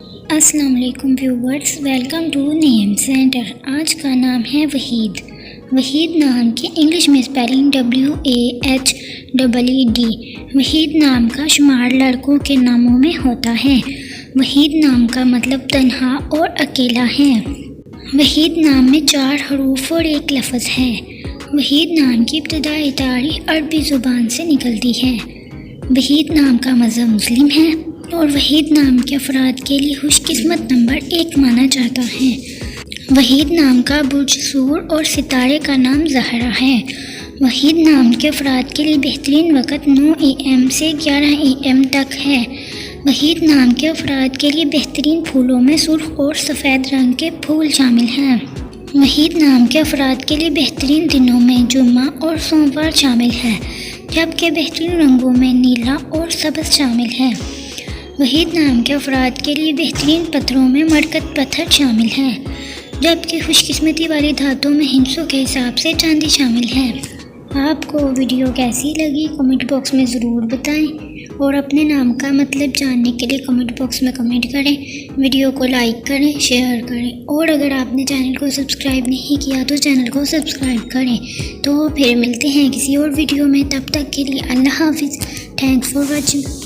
السلام علیکم viewers, welcome to name centre. آج کا نام ہے وحید۔ وحید نام کی انگلش میں اسپیلنگ WAHEED۔ وحید نام کا شمار لڑکوں کے ناموں میں ہوتا ہے۔ وحید نام کا مطلب تنہا اور اکیلا ہے۔ وحید نام میں 4 حروف اور 1 لفظ ہے۔ وحید نام کی ابتدائی تاریخ عربی زبان سے نکلتی ہے۔ وحید نام کا مذہب مسلم ہے اور وحید نام کے افراد کے لیے خوش قسمت نمبر 1 مانا جاتا ہے۔ وحید نام کا برج سور اور ستارے کا نام زہرہ ہے۔ وحید نام کے افراد کے لیے بہترین وقت 9 AM سے 11 AM تک ہے۔ وحید نام کے افراد کے لیے بہترین پھولوں میں سرخ اور سفید رنگ کے پھول شامل ہیں۔ وحید نام کے افراد کے لیے بہترین دنوں میں جمعہ اور سوموار شامل ہے، جبکہ بہترین رنگوں میں نیلا اور سبز شامل ہے۔ وحید نام کے افراد کے لیے بہترین پتھروں میں مرکت پتھر شامل ہے، جبکہ خوش قسمتی والی دھاتوں میں ہندسوں کے حساب سے چاندی شامل ہے۔ آپ کو ویڈیو کیسی لگی کمنٹ باکس میں ضرور بتائیں، اور اپنے نام کا مطلب جاننے کے لیے کمنٹ باکس میں کمنٹ کریں۔ ویڈیو کو لائک کریں، شیئر کریں، اور اگر آپ نے چینل کو سبسکرائب نہیں کیا تو چینل کو سبسکرائب کریں۔ تو پھر ملتے ہیں کسی اور ویڈیو میں، تب تک کے لیے اللہ حافظ۔ Thanks for watching.